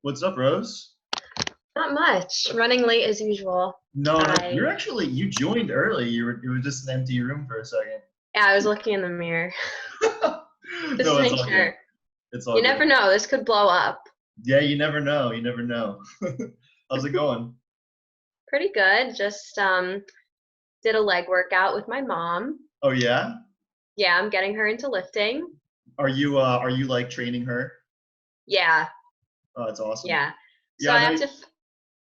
What's up, Rose? Not much. Running late as usual. No, I you joined early. It was just an empty room for a second. yeah, I was looking in the mirror just No, to it's make all good. sure. It's You all good. never know. This could blow up. Yeah, you never know. You never know. How's it going? Pretty good. Just did a leg workout with my mom. Oh yeah? Yeah, I'm getting her into lifting. Are you like training her? Yeah, Oh, that's awesome. yeah. So Yeah,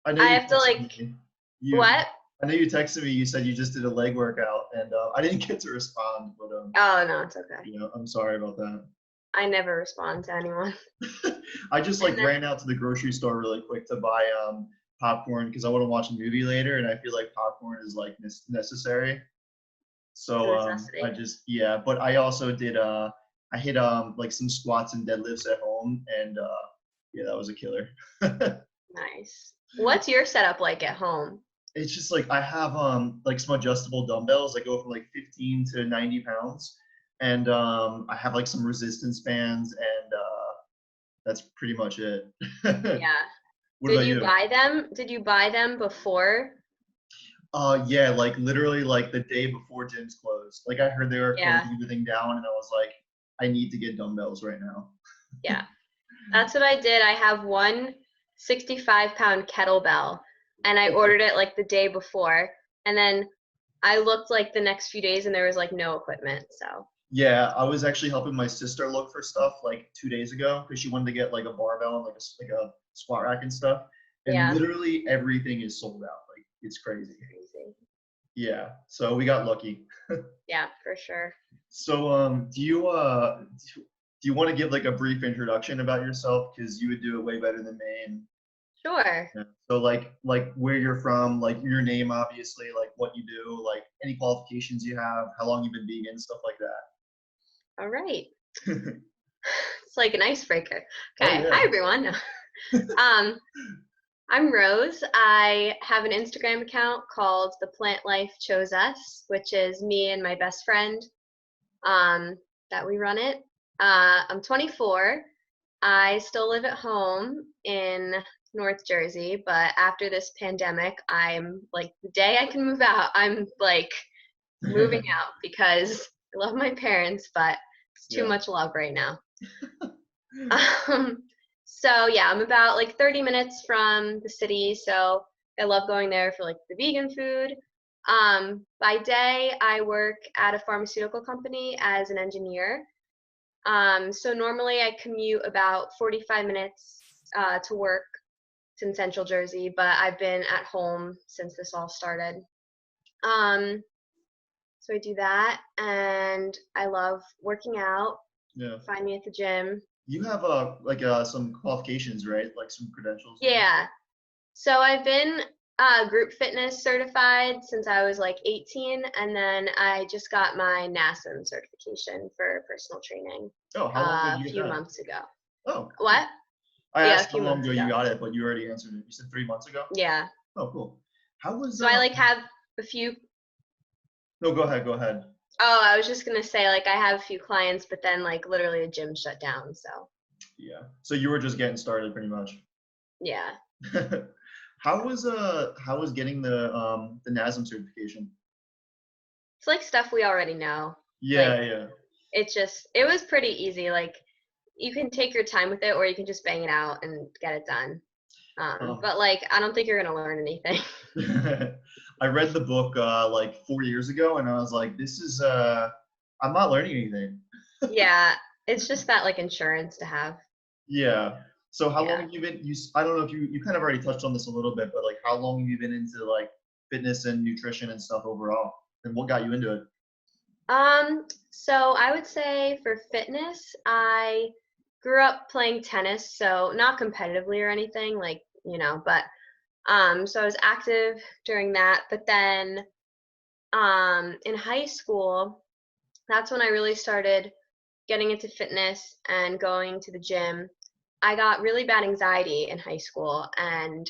I know I you have to texted like me. You what? I know you texted me. You said you just did a leg workout, and I didn't get to respond, but Oh no, it's okay. I'm sorry about that. I never respond to anyone. I just And like then ran out to the grocery store really quick to buy popcorn because I want to watch a movie later, and I feel like popcorn is like necessary. it's a So I necessity. just yeah, but I also did I hit like some squats and deadlifts at home, and yeah, that was a killer. Nice. What's your setup like at home? It's just like I have like some adjustable dumbbells that go from like 15 to 90 pounds, and I have like some resistance bands, and that's pretty much it. Yeah. What about you? Did you buy them before? Yeah, like literally like the day before gyms closed. Like I heard they were Yeah, closing everything down, and I was like, I need to get dumbbells right now. yeah. That's what I did. I have one 65-pound kettlebell, and I Okay. ordered it like the day before. And then I looked like the next few days, and there was like no equipment. So, Yeah, I was actually helping my sister look for stuff like 2 days ago because she wanted to get like a barbell and like a squat rack and stuff. And yeah, literally everything is sold out. Like it's crazy. crazy. Yeah, so we got lucky. Yeah, for sure. So do you want to give like a brief introduction about yourself because you would do it way better than me and Sure. yeah. So like where you're from, like your name obviously, like what you do, like any qualifications you have, how long you've been vegan, stuff like All right. that. It's like an icebreaker. Oh Okay. yeah. Hi, everyone. Um, I'm Rose. I have an Instagram account called ThePlantLifeChoseUs, which is me and my best friend um, that we run it. I'm 24. I still live at home in North Jersey, but after this pandemic, I'm like, the day I can move out, I'm like moving out because I love my parents, but it's too Yeah. much love right now. Um, so yeah, I'm about like 30 minutes from the city, so I love going there for like the vegan food. By day, I work at a pharmaceutical company as an engineer. So normally I commute about 45 minutes to work. It's in Central Jersey, but I've been at home since this all started. Um, so I do that, and I love working out. Yeah. Find me at the gym. You have like some qualifications, right? Like some credentials and Yeah. So I've been group fitness certified since I was like 18, and then I just got my NASM certification for personal training oh, how long ago did a you get few that? months ago. Oh, cool. What? I Yeah, a asked how few long months ago you ago. got it, but you already answered it. You said 3 months ago? Yeah. Oh, cool. How was So I like have a few. no, go ahead. Oh, I was just gonna say like I have a few clients, but then like literally the gym shut down. So Yeah. So you were just getting started pretty much. yeah, How was getting the NASM certification? it's like stuff we already know. Yeah, Like yeah. it was pretty easy. Like you can take your time with it, or you can just bang it out and get it done. Oh. But like I don't think you're gonna learn anything. I read the book like 4 years ago and I was like, this is I'm not learning anything. Yeah, it's just that like insurance to have. Yeah. So how long Yeah. have you been I don't know if you kind of already touched on this a little bit, but like how long have you been into like fitness and nutrition and stuff overall? And what got you into it? So I would say for fitness, I grew up playing tennis, so not competitively or anything, like, but so I was active during that, but then in high school, that's when I really started getting into fitness and going to the gym. I got really bad anxiety in high school, and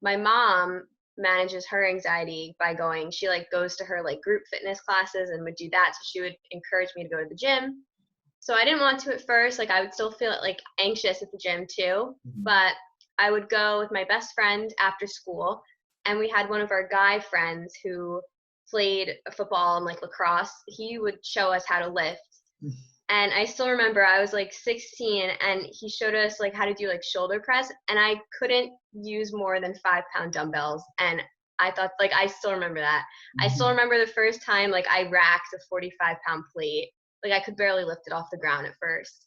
my mom manages her anxiety by going. She like goes to her like group fitness classes and would do that. So she would encourage me to go to the gym. So I didn't want to at first. Like I would still feel like anxious at the gym too, Mhm. but I would go with my best friend after school, and we had one of our guy friends who played football and like lacrosse. He would show us how to lift. And I still remember I was like 16 and he showed us like how to do like shoulder press, and I couldn't use more than 5-pound dumbbells. And I thought, like, I still remember that. I still remember the first time like I racked a 45-pound plate. Like I could barely lift it off the ground at first.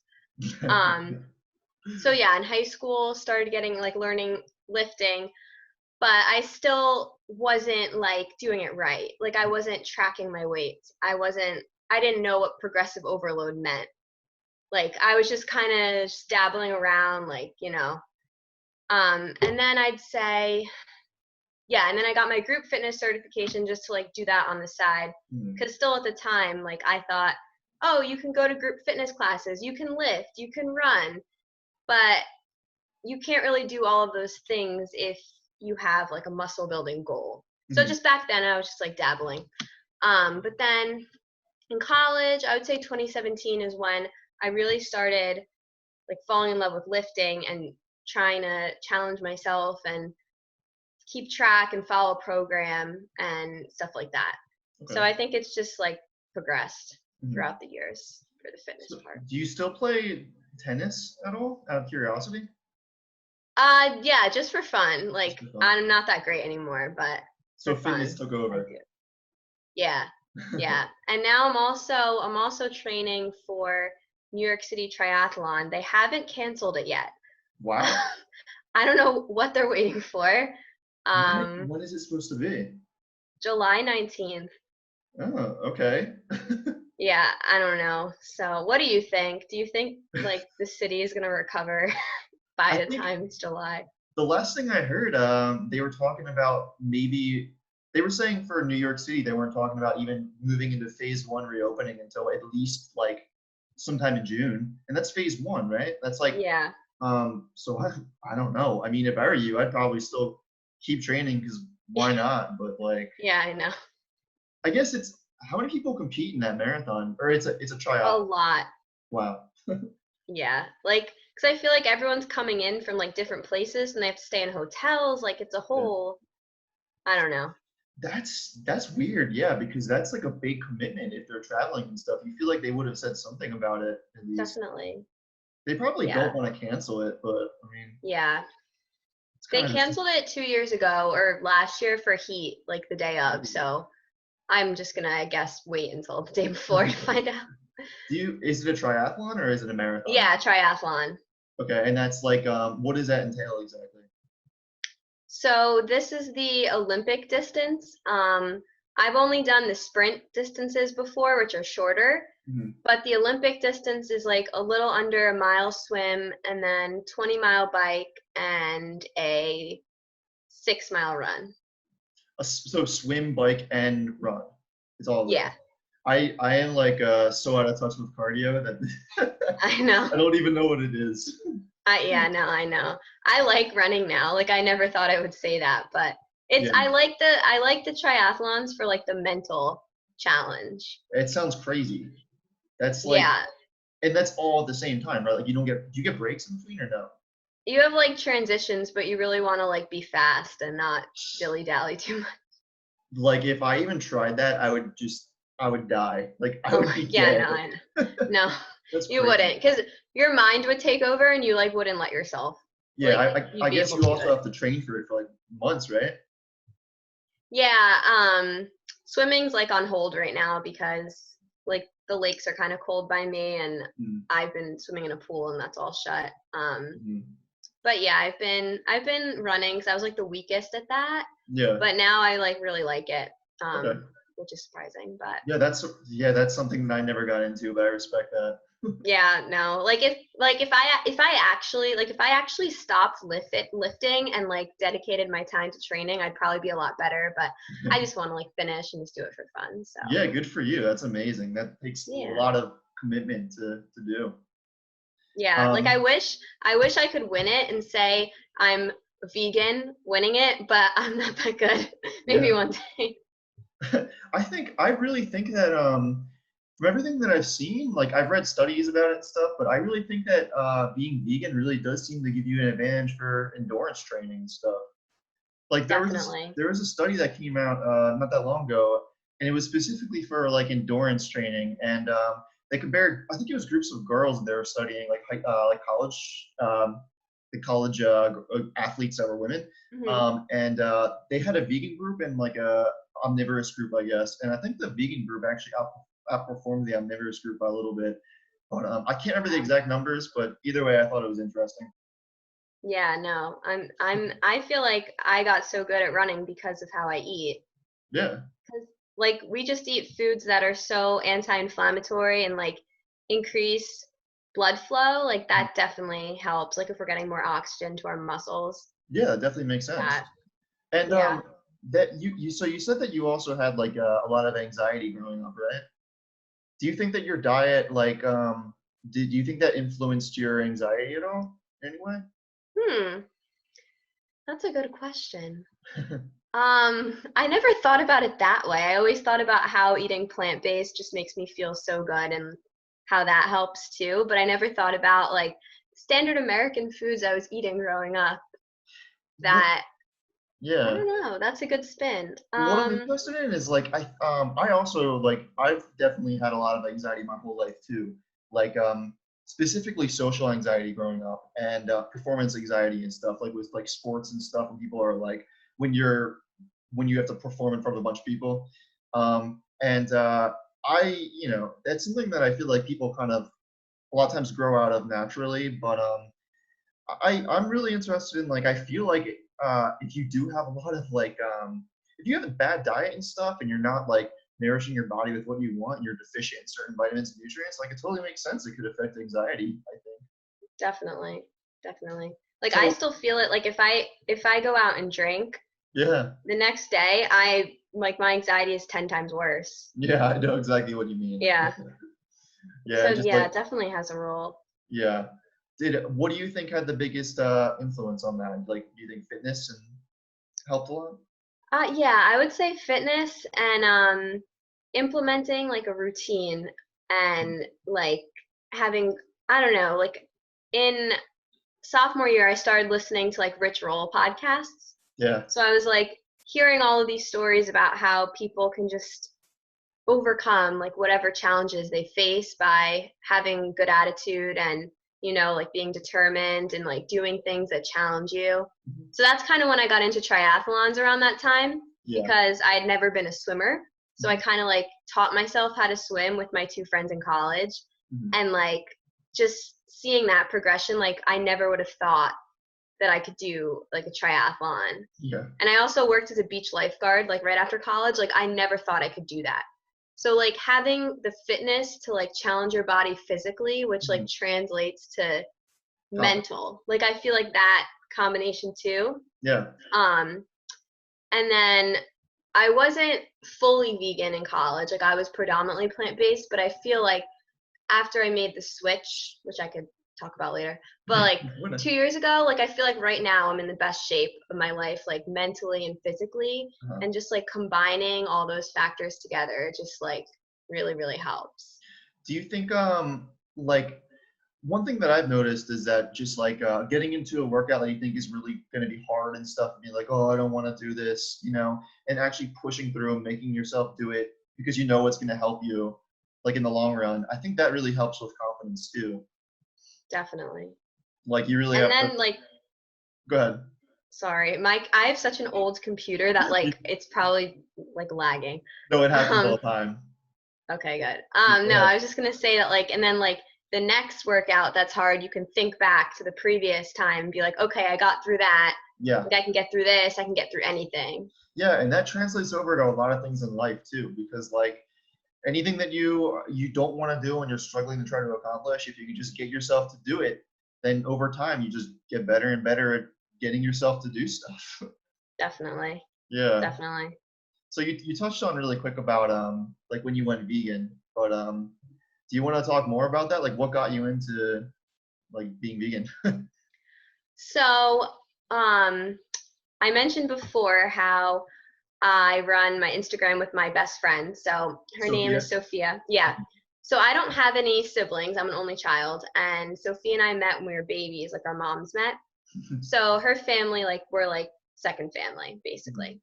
So yeah, in high school started getting like learning lifting, but I still wasn't like doing it right. Like I wasn't tracking my weights. I didn't know what progressive overload meant. Like I was just kind of dabbling around, like, and then I'd say, yeah, and then I got my group fitness certification just to like do that on the side. Mhm. Cause still at the time, like I thought, oh, you can go to group fitness classes, you can lift, you can run, but you can't really do all of those things if you have like a muscle building goal. So Mhm. just back then I was just like dabbling. But then in college, I would say 2017 is when I really started like falling in love with lifting and trying to challenge myself and keep track and follow a program and stuff like that. So Okay. I think it's just like progressed Mhm. throughout the years for the fitness So, part. do you still play tennis at all, out of curiosity? Yeah, just for fun. Just Like for fun. I'm not that great anymore, but So for fitness fun, took I over. do. Yeah, yeah. And now I'm also training for New York City Triathlon. They haven't canceled it yet. Wow. I don't know what they're waiting for. Um, When is it supposed to be? July 19th. Oh, okay. Yeah, I don't know. So, what do you think? Do you think like the city is gonna recover I by the think time it's July? the last thing I heard, they were talking about maybe they were saying for New York City they weren't talking about even moving into phase one reopening until at least like sometime in June, and that's phase one, right? That's like Yeah, so I don't know. I mean, if I were you, I'd probably still keep training because why not? But like, yeah, I know. I guess it's how many people compete in that marathon, or it's a A triathlon. lot. Wow. Yeah, like because I feel like everyone's coming in from like different places and they have to stay in hotels. Like it's a Yeah. whole. I don't know. That's weird, yeah, because that's like a big commitment if they're traveling and stuff. You feel like they would have said something about it at least. Definitely. They probably Yeah, don't want to cancel it, but I mean, yeah. it's They kind of canceled it 2 years ago or last year for heat, like the day of. So I'm just gonna, I guess, wait until the day before to find out. is it a triathlon or is it a marathon? Yeah, triathlon. Okay, and that's like what does that entail exactly? So this is the Olympic distance. I've only done the sprint distances before, which are shorter, Mhm. but the Olympic distance is like a little under a mile swim and then 20-mile bike and a 6-mile run. So swim, bike, and run. It's all of Yeah, those. I am like so out of touch with cardio that I know. I don't even know what it is. Yeah, no, I know. I like running now. Like I never thought I would say that, but it's Yeah, I like the triathlons for like the mental challenge. it sounds crazy. That's like, Yeah. and that's all at the same time, right? Like you don't get, do you get breaks in between or no? You have like transitions, but you really want to like be fast and not dilly dally too much. Like if I even tried that, I would die. Like I Oh would my, be yeah, no, dead. I know. No, That's you crazy. wouldn't, because your mind would take over and you like wouldn't let yourself. Yeah, Like I you'd be guess able you to do also it. have to train for it for like months, right? Yeah, swimming's like on hold right now because like the lakes are kind of cold by me and Mm, I've been swimming in a pool and that's all shut. mhm. But yeah, I've been running because I was like the weakest at that, Yeah. but now I like really like it, Okay. which is surprising. But Yeah, that's something that I never got into, but I respect that. yeah, no, if I actually stopped lifting and like dedicated my time to training, I'd probably be a lot better. But I just want to like finish and just do it for fun. So Yeah, good for you. That's amazing. That takes a yeah. lot of commitment to do. Yeah, like I Um, wish I wish I could win it and say I'm vegan winning it, but I'm not that good. Maybe yeah. one day. I really think that from everything that I've seen, like I've read studies about it and stuff, but I really think that being vegan really does seem to give you an advantage for endurance training and stuff. Like Definitely. there was a study that came out not that long ago, and it was specifically for like endurance training, and they compared, I think it was groups of girls, and they were studying like college the college athletes that were women, Hmm. and they had a vegan group and like a omnivorous group, I guess, and I think the vegan group actually outperformed the omnivorous group by a little bit, but I can't remember the exact numbers, but either way, I thought it was interesting. Yeah, no, I feel like I got so good at running because of how I eat. Yeah. 'Cause, like, we just eat foods that are so anti-inflammatory and like increase blood flow. Like that definitely helps. Like if we're getting more oxygen to our muscles, Yeah, that definitely makes sense. that And yeah. that you said that you also had like a lot of anxiety growing up, right? Do you think that your diet like did you think that influenced your anxiety at all anyway? Hmm, that's a good question. I never thought about it that way. I always thought about how eating plant-based just makes me feel so good and how that helps too, but I never thought about like standard American foods I was eating growing up What that I yeah. don't know, that's a good spin. What I'm interested in is like I also like I've definitely had a lot of anxiety my whole life too. Like specifically social anxiety growing up and performance anxiety and stuff like with like sports and stuff, and people are like when you're when you have to perform in front of a bunch of people. And I, you know, that's something that I feel like people kind of a lot of times grow out of naturally, but I'm really interested in like I feel like if you do have a lot of like if you have a bad diet and stuff and you're not like nourishing your body with what you want and you're deficient in certain vitamins and nutrients, like it totally makes sense it could affect anxiety, I think. Definitely, definitely. Like I So still feel it like if I go out and drink, yeah, the next day I like my anxiety is 10 times worse. yeah, I know exactly what you mean. Yeah. Yeah, So and just like yeah, it definitely has a role. yeah. Did what do you think had the biggest influence on that? Like do you think fitness and helped a lot? Yeah, I would say fitness and implementing like a routine and like having I don't know, like in sophomore year I started listening to like Rich Roll podcasts. Yeah. So I was like hearing all of these stories about how people can just overcome like whatever challenges they face by having good attitude and like being determined and like doing things that challenge you. Mhm. So that's kind of when I got into triathlons around that time Yeah. because I had never been a swimmer. So I Mhm. kind of like taught myself how to swim with my two friends in college, Mhm. and like just seeing that progression, like I never would have thought that I could do like a triathlon. Yeah. And I also worked as a beach lifeguard like right after college. Like I never thought I could do that. So like having the fitness to like challenge your body physically, which like Mhm. translates to Confident. mental. Like I feel like that combination too. Yeah. Um and then I wasn't fully vegan in college. Like I was predominantly plant-based, but I feel like after I made the switch, which I could talk about later, but like Wouldn't 2 years ago, like I feel like right now I'm in the best shape of my life, like mentally and physically, uh-huh. and just like combining all those factors together just like really, really helps. Do you think like one thing that I've noticed is that just like getting into a workout that you think is really going to be hard and stuff, and you're like, oh, I don't want to do this, you know, and actually pushing through and making yourself do it because you know it's going to help you, like in the long run. I think that really helps with confidence too. Definitely. Like you really And have to then like, go ahead. sorry, Mike, I have such an old computer that like it's probably like lagging. No, it happens all Um, the time. Okay, good. Go No, ahead. I was just gonna say that like, and then like the next workout that's hard, you can think back to the previous time and be like, okay, I got through that. Yeah. Like I can get through this. I can get through anything. Yeah, and that translates over to a lot of things in life too, because like anything that you don't want to do and you're struggling to try to accomplish, if you can just get yourself to do it, then over time you just get better and better at getting yourself to do stuff. Definitely, Yeah. definitely. So you touched on really quick about like when you went vegan, but do you want to talk more about that? Like what got you into like being vegan? So, um, I mentioned before how I run my Instagram with my best friend. So her name is Sophia. Sophia. Yeah. So I don't have any siblings. I'm an only child. And Sophia and I met when we were babies, like our moms met. So her family, like, we're like second family, basically.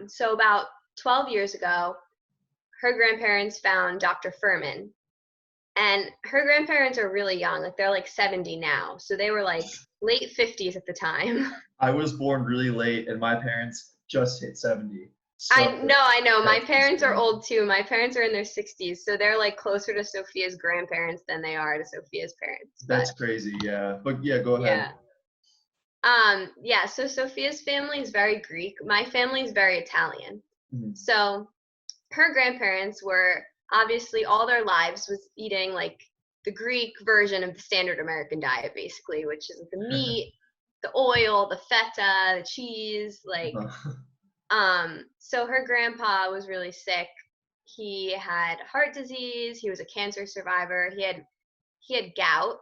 So about 12 years ago, her grandparents found Dr. Furman. And her grandparents are really young, like they're like 70 now. So they were like late 50s at the time. I was born really late, and my parents just hit 70. So I know. My that's parents are insane. old too. My parents are in their 60s. So they're like closer to Sophia's grandparents than they are to Sophia's parents. But That's crazy, yeah. But yeah, go ahead. yeah. Yeah, so Sophia's family is very Greek. My family is very Italian. Mhm. So her grandparents were obviously all their lives was eating like the Greek version of the standard American diet, basically, which is the meat, the oil, the feta, the cheese, like so her grandpa was really sick. He had heart disease, he was a cancer survivor, he had gout.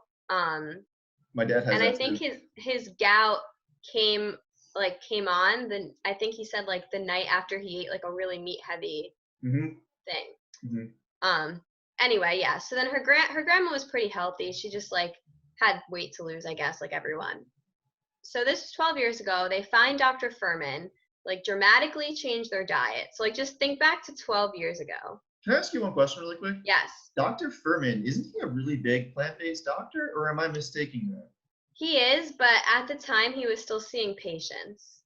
My dad has And I that think too. his gout came on, then I think he said like the night after he ate like a really meat heavy Hmm. thing. Hmm. Um anyway, yeah. So then her grandma was pretty healthy. She just like had weight to lose, I guess, like everyone. So this was 12 years ago. They find Dr. Furman, like dramatically changed their diet. So like just think back to 12 years ago. Can I ask you one question really quick? Yes. Dr. Furman, isn't he a really big plant-based doctor, or am I mistaking that? He is, but at the time he was still seeing patients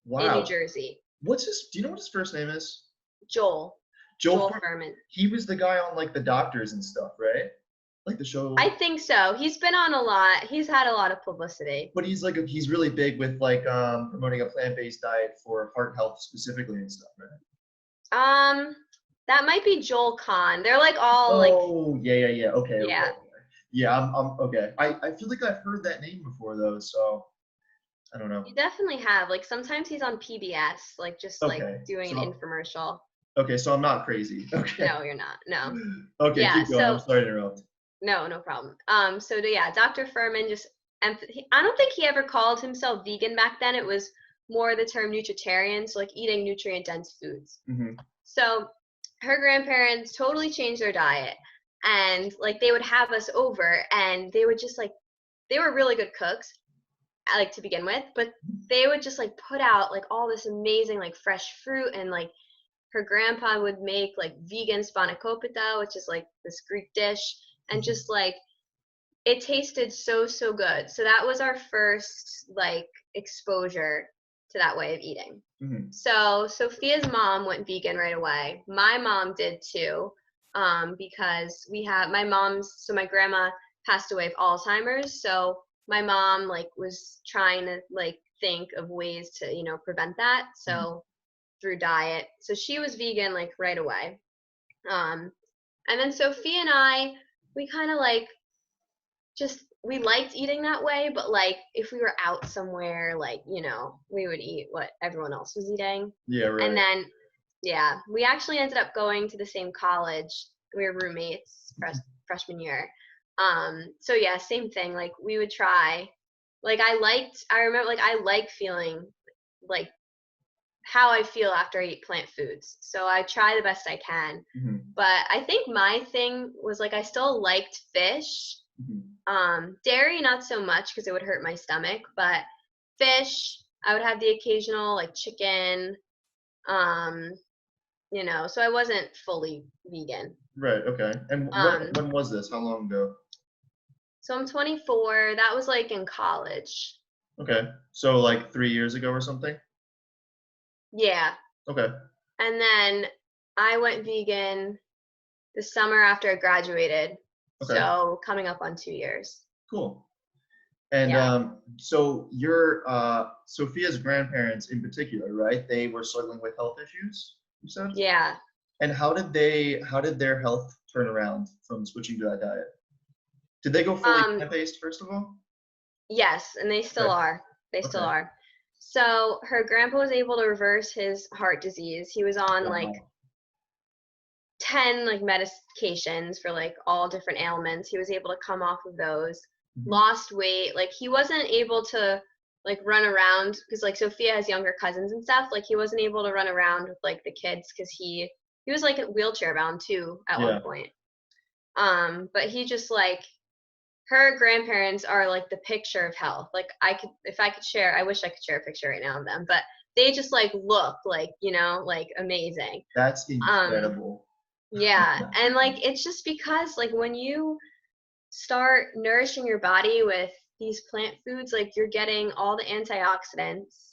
in New Wow. Jersey. Do you know what his first name is? Joel. Joel Joel Furman. Furman. He was the guy on like the doctors and stuff, right? Like the show. I think so. He's been on a lot. He's had a lot of publicity. But he's really big with like promoting a plant-based diet for heart health specifically and stuff, right? That might be Joel Kahn. They're like all like, Oh, yeah. Okay, okay, yeah. okay. Yeah, I'm okay. I feel like I've heard that name before though, so I don't know. You definitely have. Like sometimes he's on PBS, like just like Okay. doing an infomercial. So I'm not crazy. Okay. No, you're not. No. Okay, Yeah. keep going. I'm So sorry to interrupt. no problem. So yeah, Dr. Furman just I don't think he ever called himself vegan back then. It was more the term nutritarian, so like eating nutrient dense foods. Hmm. So her grandparents totally changed their diet, and like they would have us over and they would just like, they were really good cooks, like to begin with, but they would just like put out like all this amazing like fresh fruit, and like her grandpa would make like vegan spanakopita, which is like this Greek dish, and just like it tasted so good. So that was our first like exposure to that way of eating. Hmm. So Sophia's mom went vegan right away. My mom did too, because my grandma passed away of Alzheimer's. So my mom like was trying to like think of ways to, prevent that. So through diet. So she was vegan like right away. And then Sophia and I, we kind of like we liked eating that way, but like if we were out somewhere, like, we would eat what everyone else was eating. Yeah, And right. then, yeah, we actually ended up going to the same college. We were roommates freshman year. So yeah, same thing. Like we would try. Like I remember like I like feeling like how I feel after I eat plant foods. So I try the best I can. Hmm. But I think my thing was like I still liked fish. Dairy, not so much because it would hurt my stomach, but fish, I would have the occasional like chicken, so I wasn't fully vegan. Right, okay. And Um, when was this? How long ago? so I'm 24. That was like in college. Okay. So like 3 years ago or something? Yeah. Okay. And then I went vegan the summer after I graduated. Okay. So coming up on 2 years. Cool. And Yeah. so your Sophia's grandparents in particular, right? They were struggling with health issues, you said? Yeah. And how did their health turn around from switching to that diet? Did they go fully plant-based first of all? Yes, and they still Okay. are. They still Okay. are. So her grandpa was able to reverse his heart disease. He was on like Wow. 10 like medications for like all different ailments. He was able to come off of those, Mhm. lost weight. Like he wasn't able to like run around because like Sophia has younger cousins and stuff. Like he wasn't able to run around with like the kids because he was like wheelchair bound too at one Yeah. point. But he just like, her grandparents are like the picture of health. Like if I could share, I wish I could share a picture right now of them, but they just like look like, like amazing. That's Um, incredible. yeah. And like, it's just because like when you start nourishing your body with these plant foods, like you're getting all the antioxidants,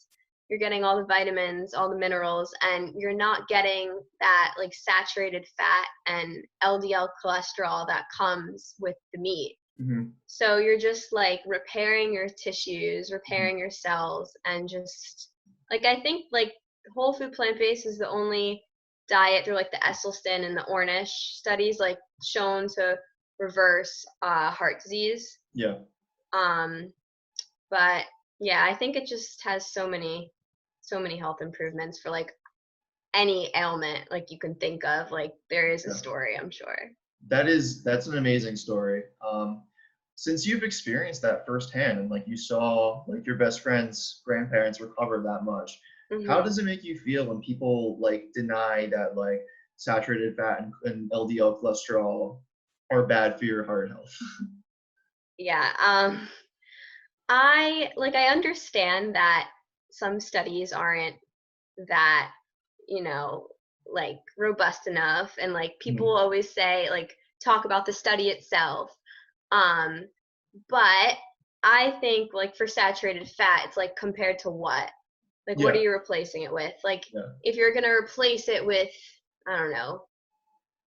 you're getting all the vitamins, all the minerals, and you're not getting that like saturated fat and LDL cholesterol that comes with the meat. Hmm. So you're just like repairing your tissues, repairing your cells, and just like, I think like whole food plant-based is the only diet through like the Esselstyn and the Ornish studies like shown to reverse heart disease. Yeah. Um, but yeah, I think it just has so many health improvements for like any ailment like you can think of. Like there is a Yeah. story, I'm sure. That's an amazing story. Since you've experienced that firsthand and like you saw like your best friend's grandparents recover that much, how Hmm. does it make you feel when people like deny that like saturated fat and LDL cholesterol are bad for your heart health? Yeah. I understand that some studies aren't that, you know, like robust enough, and like people Mhm. always say like talk about the study itself. Um but I think like for saturated fat, it's like compared to what? Like what are Yeah, you replacing it with? Like yeah. if you're going to replace it with, I don't know,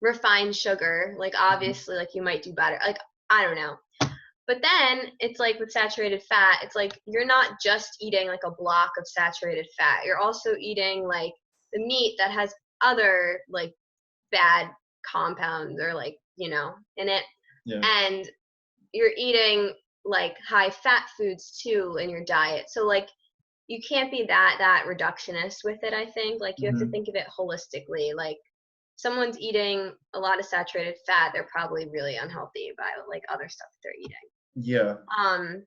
refined sugar, like Mhm. obviously like you might do better. Like I don't know. But then it's like with saturated fat, it's like you're not just eating like a block of saturated fat. You're also eating like the meat that has other like bad compounds or like, in it. Yeah. And you're eating like high fat foods too in your diet. So like you can't be that reductionist with it, I think. Like you have to Hmm. think of it holistically. Like someone's eating a lot of saturated fat, they're probably really unhealthy by like other stuff that they're eating. Yeah. Um,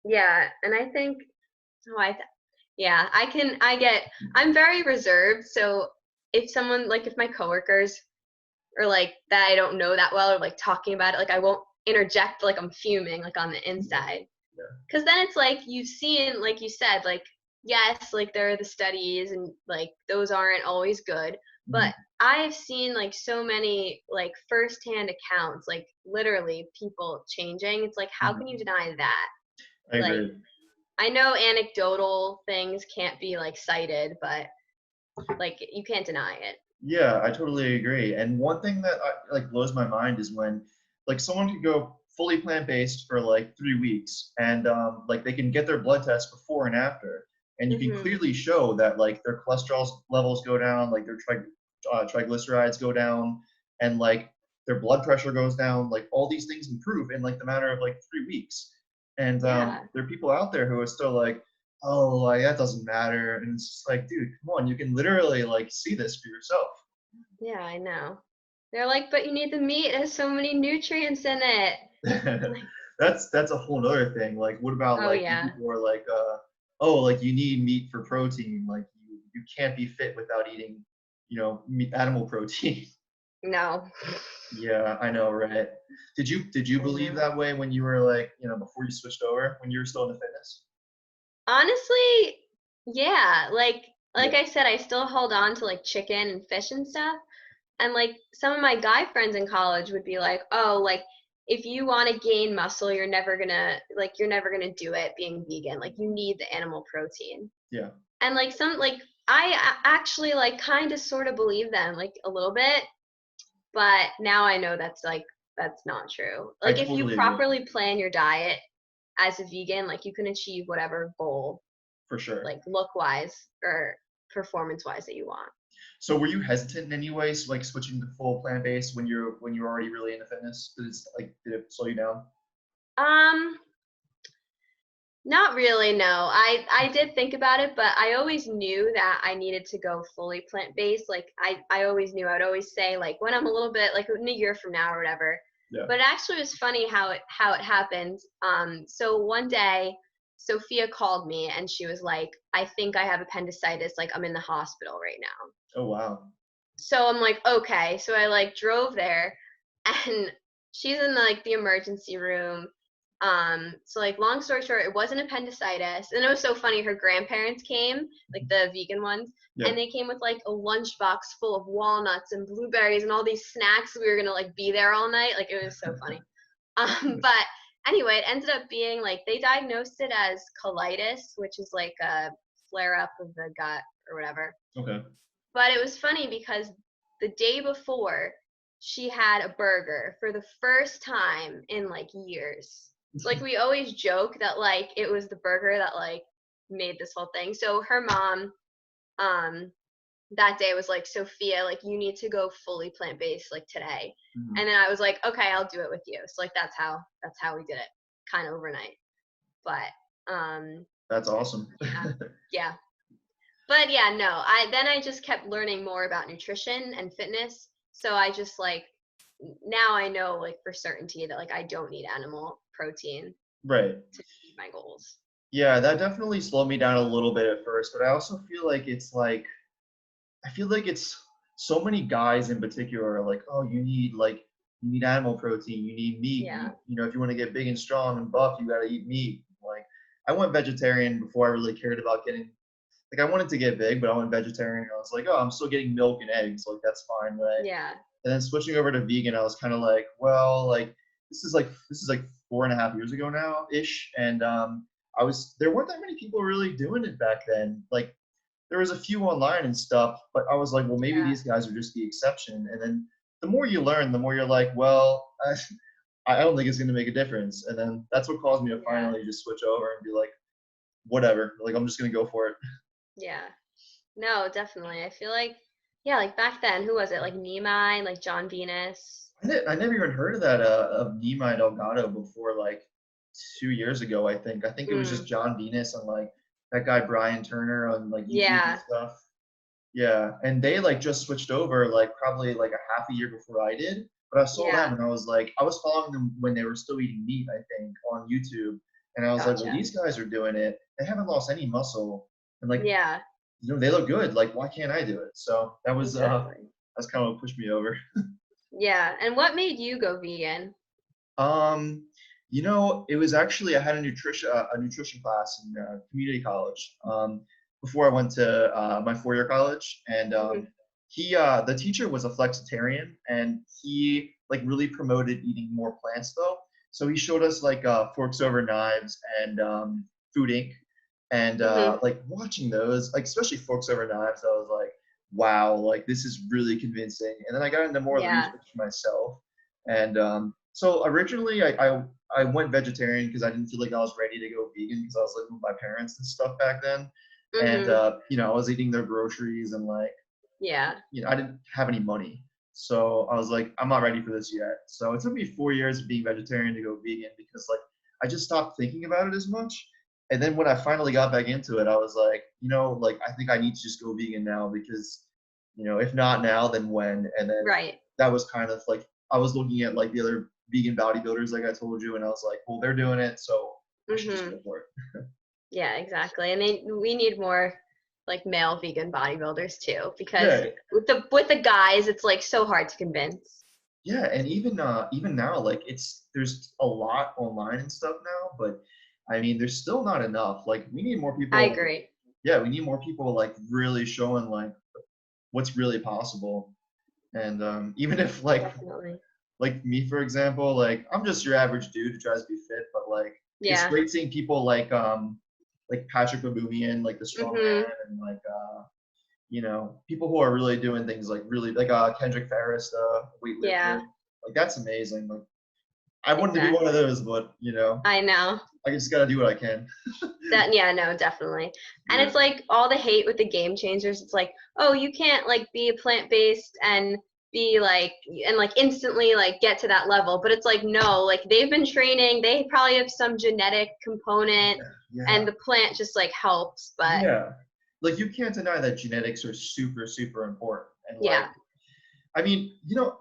yeah, and I think, oh, yeah, I'm very reserved. So if someone, like if my coworkers or like that I don't know that well or like talking about it, like I won't interject like I'm fuming like on the Yeah. inside. Yeah. Because then it's like you've seen, like you said, like yes, like there are the studies and like those aren't always good, Mhm. but I've seen like so many like firsthand accounts, like literally people changing. It's like how can Mhm. you deny that? I Like agree. I know anecdotal things can't be like cited, but like you can't deny it. Yeah, I totally agree. And one thing that like blows my mind is when like someone could go fully plant-based for like 3 weeks and like they can get their blood test before and after, and you can Mhm. clearly show that like their cholesterol levels go down, like their triglycerides go down, and like their blood pressure goes down, like all these things improve in like the matter of like 3 weeks. And Yeah. there are people out there who are still like, oh, like that doesn't matter. And it's just like, dude, come on, you can literally like see this for yourself. Yeah, I know. They're like, but you need the meat. It has so many nutrients in it. Like, That's a whole other thing. Like, what about oh like when yeah. people are like, oh, like you need meat for protein. Like you can't be fit without eating, animal protein. No. Yeah, I know, right? Did you I believe know. that way when you were like, before you switched over, when you were still in the fitness? Honestly, yeah. Like Yeah. I said, I still held on to like chicken and fish and stuff. And like some of my guy friends in college would be like, "Oh, like if you want to gain muscle, you're never gonna do it being vegan. Like you need the animal protein." Yeah. And like actually like kind of sort of believe them like a little bit, but now I know that's not true. I Like if you totally agree. properly plan your diet as a vegan, like you can achieve whatever goal, For sure. like look wise or performance wise that you want. So were you hesitant in any way, like switching to full plant-based when you're already really into fitness? Did it slow you down? Um, Not really, no. I did think about it, but I always knew that I needed to go fully plant-based. Like I always knew. I'd always say like when I'm a little bit like in a year from now or whatever. Yeah. But it actually was funny how it happened. So one day Sophia called me and she was like, "I think I have appendicitis. Like I'm in the hospital right now." Oh wow. So I'm like, "Okay." So I like drove there. and she's in like the emergency room. So like long story short, it wasn't appendicitis. And it was so funny, her grandparents came, like the vegan ones, Yeah. and they came with like a lunchbox full of walnuts and blueberries and all these snacks. We were gonna like be there all night. Like it was so funny. But anyway, it ended up being like they diagnosed it as colitis, which is like a flare up of the gut or whatever. Okay. But it was funny because the day before, she had a burger for the first time in like years. So like we always joke that like it was the burger that like made this whole thing. So her mom um that day was like, Sophia, like you need to go fully plant-based like today. Mhm. And then I was like, okay, I'll do it with you. So like that's how we did it kind of overnight. But That's awesome. yeah. Yeah. But yeah, no, I just kept learning more about nutrition and fitness. So I just like now I know like for certainty that like I don't need animal protein Right. to meet my goals. Yeah, that definitely slowed me down a little bit at first, but I also feel like it's like I feel like it's so many guys in particular are like, oh, you need animal protein, you need meat. Yeah. You know, if you want to get big and strong and buff, you got to eat meat. Like, I went vegetarian before I really cared about getting. Like, I wanted to get big, but I went vegetarian. I was like, oh, I'm still getting milk and eggs. Like, that's fine, right? Yeah. And then switching over to vegan, I was kind of like, well, like this is like 4.5 years ago now ish, and there weren't that many people really doing it back then. Like there was a few online and stuff, but I was like, well, maybe Yeah. these guys are just the exception. And then the more you learn, the more you're like, well, I don't think it's going to make a difference. And then that's what caused me to Yeah. finally just switch over and be like, whatever, like I'm just going to go for it. Yeah. No, definitely. I feel like yeah, like back then, who was it? Like Nemai, like John Venus. I never even heard of that of Nima Delgado before like 2 years ago. I think it was just Mm, John Venus and like that guy Brian Turner on like YouTube and yeah. stuff. Yeah, and they like just switched over like probably like a half a year before I did. But I saw Yeah. them and I was like, I was following them when they were still eating meat, I think, on YouTube. And I was like, well, Gotcha. these guys are doing it. They haven't lost any muscle, and like, Yeah. they look good. Like, why can't I do it? So Exactly. that's kind of what pushed me over. Yeah. And what made you go vegan? Um, it was actually I had a nutrition class in community college before I went to my 4 year college, and Hmm. the teacher was a flexitarian, and he like really promoted eating more plants though. So he showed us like Forks Over Knives and Food Inc. And Hmm. like watching those, like especially Forks Over Knives, I was like, wow, like this is really convincing. And then I got into more of the Yeah. research myself, and so originally I went vegetarian because I didn't feel like I was ready to go vegan because I was living with my parents and stuff back then. And Hmm. I was eating their groceries and like, Yeah. I didn't have any money. So I was like, I'm not ready for this yet. So it took me 4 years of being vegetarian to go vegan because like I just stopped thinking about it as much. And then when I finally got back into it, I was like, like I think I need to just go vegan now because, if not now, then when? And then Right. that was kind of like I was looking at like the other vegan bodybuilders, like I told you, and I was like, well, they're doing it, so I should just Hmm. go for it. Yeah, exactly. And we need more like male vegan bodybuilders too, because Yeah, with the guys, it's like so hard to convince. yeah, and even now, like there's a lot online and stuff now, but I mean, there's still not enough. Like we need more I people. agree. Yeah, we need more people like really showing like what's really possible. And even if Definitely. like me, for example, like I'm just your average dude who tries to be fit, but like it's Yeah. great seeing people like Patrick Baboumian, like the strong Mhm. man, and like people who are really doing things like really like Kendrick Ferris, the weightlifter. Yeah. Like that's amazing. Like I wanted to be one of Exactly. those, but I know. I just gotta do what I can. That yeah, no, definitely. And Yeah. it's like all the hate with the game changers. It's like, oh, you can't like be plant-based and be like and like instantly like get to that level. But it's like no, like they've been training, they probably have some genetic component Yeah. and the plant just like helps. But Yeah. Like you can't deny that genetics are super, super important. And like yeah, I mean,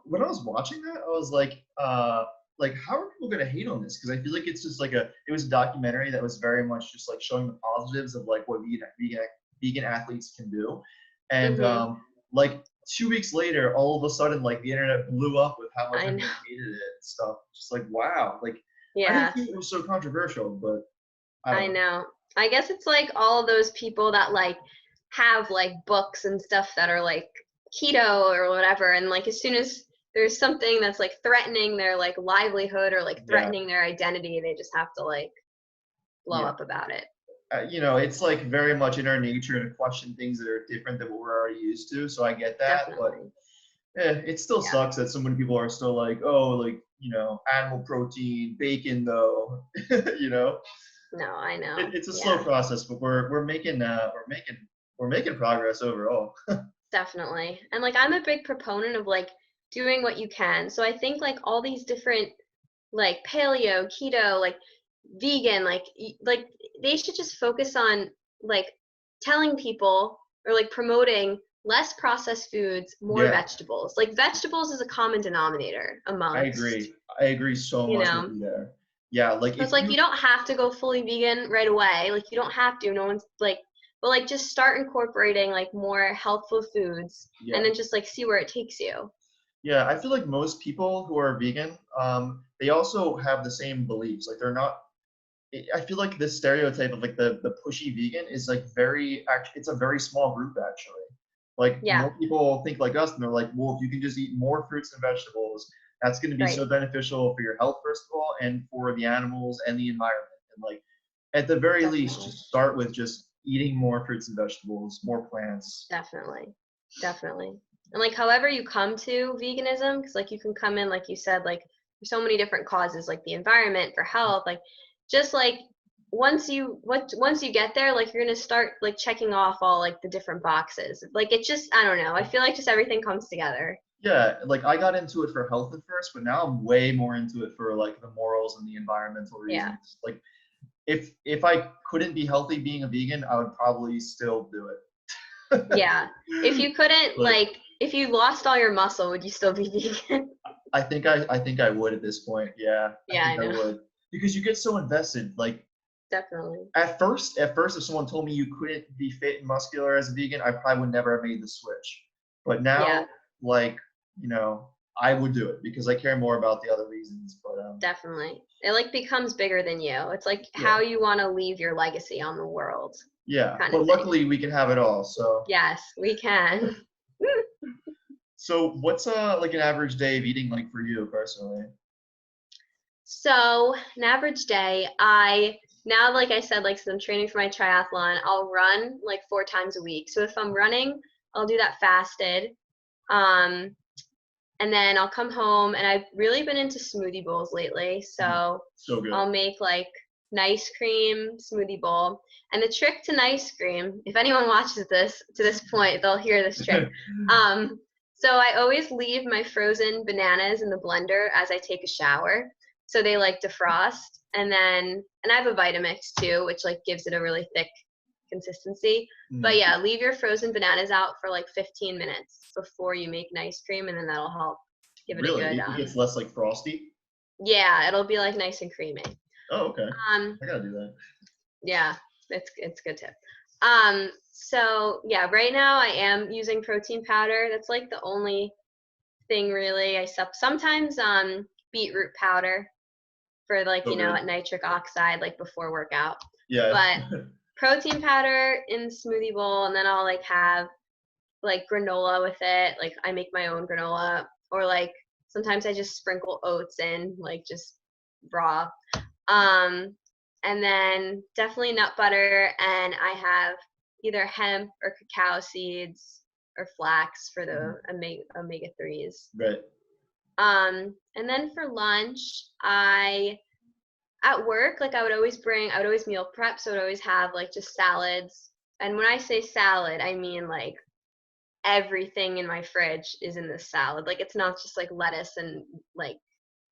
when I was watching that, I was like, how are people gonna hate on this? Because I feel like it's just like it was a documentary that was very much just like showing the positives of like what vegan athletes can do, and mhm, like 2 weeks later, all of a sudden, like the internet blew up with how much I know. everyone hated it and stuff. Just like, wow. Like, I didn't Yeah, think it was so controversial, but I don't I know. know. I guess it's like all of those people that like have like books and stuff that are like keto or whatever, and like as soon as there's something that's like threatening their like livelihood or like Yeah, threatening their identity, they just have to like blow yeah. up about it. It's like very much in our nature to question things that are different than what we're already used to. So I get that, but Definitely. it still Yeah. sucks that so many people are still like, oh, like, animal protein, bacon, though. you know, No, I know. it's a slow Yeah, process, but we're making progress overall. definitely. And like I'm a big proponent of like doing what you can. So I think like all these different like paleo, keto, like vegan, like like they should just focus on like telling people or like promoting less processed foods, more Yeah, vegetables. Like vegetables is a common denominator I amongst, agree. I agree so you much with know. you there. Yeah, like So it's if like you, you don't have to go fully vegan right away. Like you don't have to. No one's like, but like just start incorporating like more healthful foods and yeah, then just like see where it takes you. yeah, I feel like most people who are vegan, they also have the same beliefs. Like they're not. I feel like this stereotype of like the pushy vegan is like it's a very small group actually. Like Yeah, more people think like us, and they're like, well, if you can just eat more fruits and vegetables, that's going to be right. so beneficial for your health first of all, and for the animals and the environment. And like at the very least, Definitely. just start with just eating more fruits and vegetables, more plants. Definitely. Definitely. And like however you come to veganism, because like you can come in, like you said, like there's so many different causes, like the environment, for health, like just like once you get there, like you're gonna start like checking off all like the different boxes. Like it just I don't know. I feel like just everything comes together. Yeah, like I got into it for health at first, but now I'm way more into it for like the morals and the environmental Yeah. reasons. Like if I couldn't be healthy being a vegan, I would probably still do it. Yeah. If you couldn't But like if you lost all your muscle, would you still be vegan? I think I would at this point. Yeah, I Yeah, think I I know. would because you get so invested. Like Definitely. at first, if someone told me you couldn't be fit and muscular as a vegan, I probably would never have made the switch. But Yeah, now, like I would do it because I care more about the other reasons. But definitely. It like becomes bigger than you. It's like yeah, how you want to leave your legacy on the world yeah. kind of But thing. luckily, we can have it all. So Yes, we can. so what's like an average day of eating like for you personally? So, an average day, I now, like I said, like since I'm training for my triathlon, I'll run like 4 times a week. So if I'm running, I'll do that fasted. Um, and then I'll come home, and I've really been into smoothie bowls lately. Mm, So so good. I'll make like nice cream smoothie bowl. And the trick to nice cream, if anyone watches this to this point, they'll hear this trick. Um, so I always leave my frozen bananas in the blender as I take a shower, so they like defrost. And I have a Vitamix too, which like gives it a really thick consistency. But Mm, yeah, leave your frozen bananas out for like 15 minutes before you make nice cream, and then that'll help give it a really, good it gets less like frosty. yeah, it'll be like nice and creamy. Oh, okay. Um, I gotta do that. yeah, it's a good tip. So yeah, right now I am using protein powder. That's like the only thing really. Sometimes beetroot powder for like, So good. at nitric oxide like before workout. Yeah. But protein powder in the smoothie bowl, and then I'll like have like granola with it. Like I make my own granola, or like sometimes I just sprinkle oats in, like just raw. Um, and then definitely nut butter, and I have either hemp or cacao seeds or flax for the omega 3s. Right. And then for lunch, at work, like I would always meal prep, so I would always have like just salads. And when I say salad, I mean like everything in my fridge is in this salad. Like it's not just like lettuce and like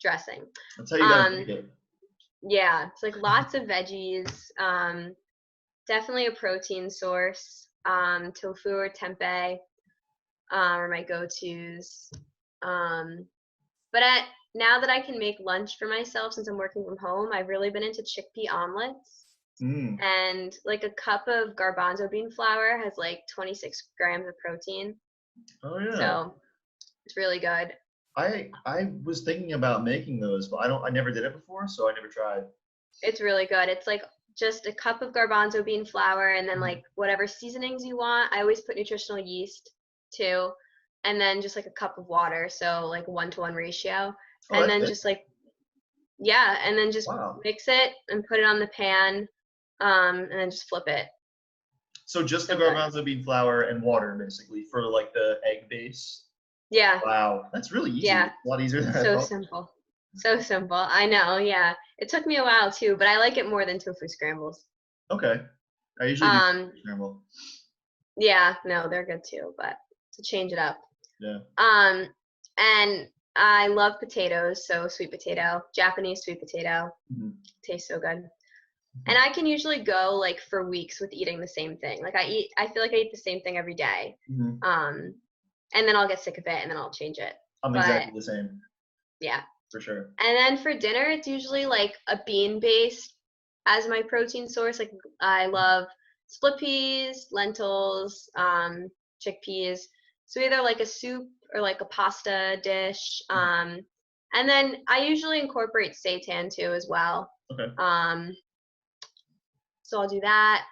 dressing. That's how you gotta Um, make it. yeah, it's like lots of veggies. Definitely a protein source. Tofu or tempeh are my go-tos. Um, but now that I can make lunch for myself since I'm working from home, I've really been into chickpea omelets. Mm. And like a cup of garbanzo bean flour has like 26 grams of protein. Oh yeah. So it's really good. I was thinking about making those, but I never did it before, so I never tried. It's really good. It's like just a cup of garbanzo bean flour and then Mhm. like whatever seasonings you want. I always put nutritional yeast too. And then just like a cup of water. So like 1-to-1 ratio. Oh, And that's then it. just like, yeah, and then just Wow. mix it and put it on the pan. And then just flip it. So just the So good. garbanzo bean flour and water, basically, for like the egg base. Yeah. Wow, that's really easy. Yeah. A lot easier than I So thought. simple. So simple. I know. Yeah. It took me a while too, but I like it more than tofu scrambles. Okay. I usually do Um, scramble. yeah, no, they're good too, but to change it up. Yeah. Um, and I love potatoes, so sweet potato, Japanese sweet potato, Mhm. tastes so good. And I can usually go like for weeks with eating the same thing. Like I feel like I eat the same thing every day. Mhm. Um, and then I'll get sick of it and then I'll change it. I'm But exactly the same, yeah. for sure. And then for dinner, it's usually like a bean based as my protein source. Like I love split peas, lentils, chickpeas. So either like a soup or like a pasta dish. Mhm. And then I usually incorporate seitan too as well. Okay. Um, so I'll do that.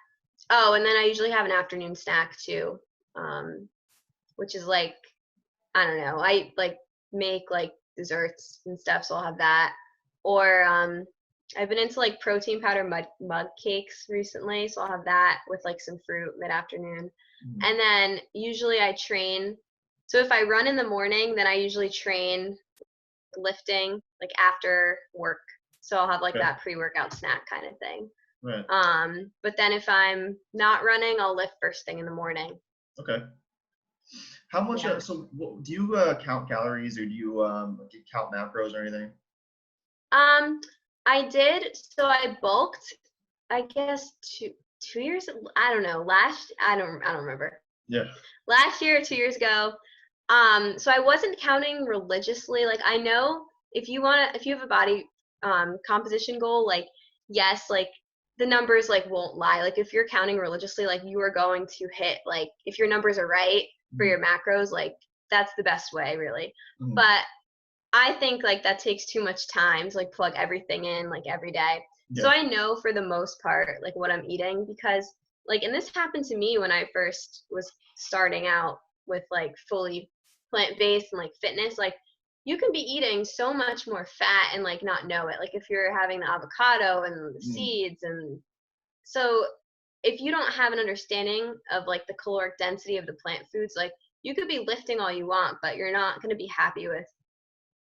Oh, and then I usually have an afternoon snack too, um, which is like I don't know. I like make like desserts and stuff, so I'll have that. Or I've been into like protein powder mug cakes recently, so I'll have that with like some fruit mid afternoon. Mhm. And then usually I train. So if I run in the morning, then I usually train lifting like after work. So I'll have like Okay. that pre-workout snack kind of thing. Right. But then if I'm not running, I'll lift first thing in the morning. Okay. How much? Yeah. Do you count calories or do you count macros or anything? Um, I did. So I bulked. I guess 2 years. I don't know. I don't remember. Yeah. Last year or 2 years ago. So I wasn't counting religiously. Like I know if you have a body composition goal, like yes, like the numbers like won't lie. Like if you're counting religiously, like you are going to hit like if your numbers are right for Mhm. your macros, like that's the best way, really. Mhm. But I think like that takes too much time to like plug everything in like every day. So Yeah. I know for the most part like what I'm eating because like and this happened to me when I first was starting out with like fully plant-based and like fitness like you can be eating so much more fat and like not know it. Like if you're having the avocado and the Mhm. seeds and so if you don't have an understanding of like the caloric density of the plant foods like you could be lifting all you want but you're not going to be happy with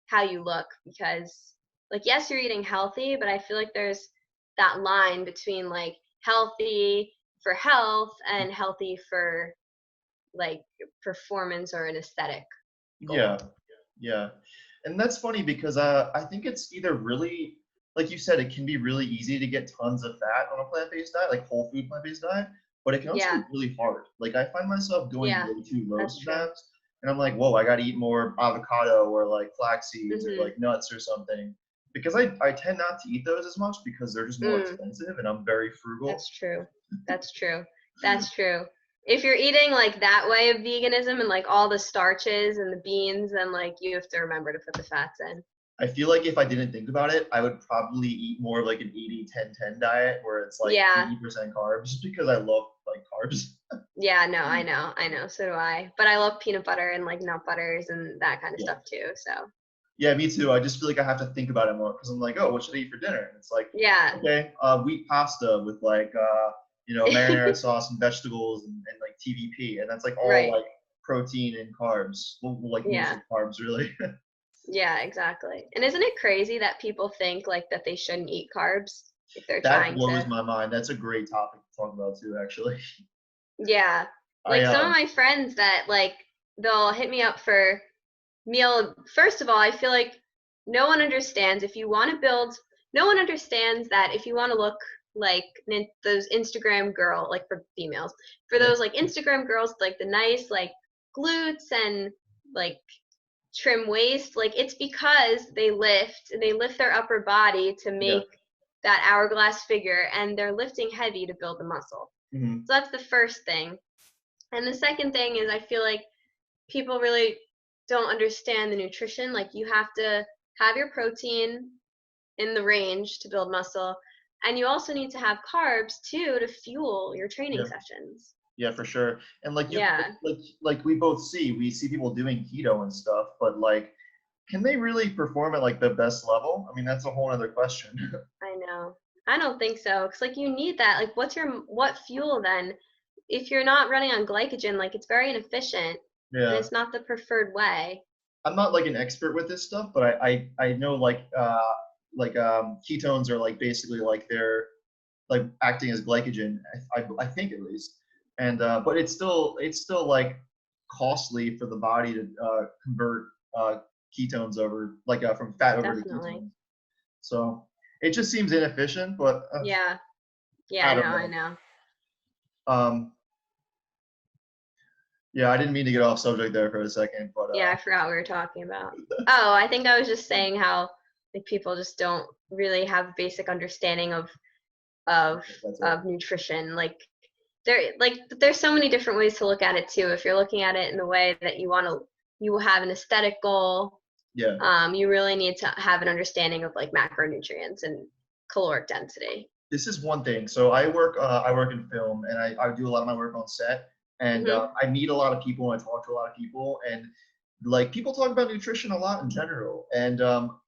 how you look because like yes you're eating healthy but I feel like there's that line between like healthy for health and healthy for like performance or an aesthetic Yeah. goal. Yeah. And that's funny because I think it's either really, like you said, it can be really easy to get tons of fat on a plant-based diet, like whole food plant-based diet, but it can also Yeah, be really hard. Like I find myself going yeah, way too low that's true. sometimes, and I'm like, whoa, I got to eat more avocado or like flax seeds or Mhm. like nuts or something. Because I tend not to eat those as much because they're just more Mm, expensive and I'm very frugal. that's true. That's true. That's true. If you're eating like that way of veganism and like all the starches and the beans, then like you have to remember to put the fats in. I feel like if I didn't think about it, I would probably eat more of like an 80-10-10 diet where it's like Yeah, 80% carbs just because I love like carbs. yeah, no, I know, so do I. But I love peanut butter and like nut butters and that kind of Yeah. stuff too. So Yeah, me too. I just feel like I have to think about it more because I'm like, oh, what should I eat for dinner? And it's like, yeah, okay, wheat pasta with like, marinara sauce and vegetables and like TVP, and that's like all right, like protein and carbs. Well, like yeah, mostly carbs, really. yeah, exactly. And isn't it crazy that people think like that they shouldn't eat carbs if they're That trying blows to? my mind. That's a great topic to talk about too, actually. Yeah, I like some of my friends that like they'll hit me up for meal. First of all, I feel like no one understands if you want to build. No one understands that if you want to look like those Instagram girl, like for females, for yeah those like Instagram girls, with, like the nice like glutes and like trim waist, like it's because they lift their upper body to yeah. make that hourglass figure, and they're lifting heavy to build the muscle. Hmm. So that's the first thing. And the second thing is I feel like people really don't understand the nutrition. Like you have to have your protein in the range to build muscle, and you also need to have carbs too to fuel your training Yeah. sessions. Yeah, for sure. And like Yeah, like we see people doing keto and stuff, but like, can they really perform at like the best level? I mean, that's a whole other question. I know. I don't think so. Cause like you need that. Like what fuel then? If you're not running on glycogen, like it's very inefficient and Yeah. it's not the preferred way. I'm not like an expert with this stuff, but I know like ketones are like basically like they're like acting as glycogen. I think at least, and but it's still like costly for the body to convert ketones over like from fat over to Definitely. ketones. So it just seems inefficient, but Yeah. Yeah, I I know, don't I know. know. Um, yeah, I didn't mean to get off subject there for a second, but Yeah, I forgot what we were talking about. Oh, I think I was just saying how like people just don't really have basic understanding of that's it. of nutrition. Like there's so many different ways to look at it too. If you're looking at it in the way that you have an aesthetic goal, Yeah. you really need to have an understanding of like macronutrients and caloric density. This is one thing. So I work in film, and I do a lot of my work on set, and Mhm. I meet a lot of people and I talk to a lot of people, and like people talk about nutrition a lot in general, and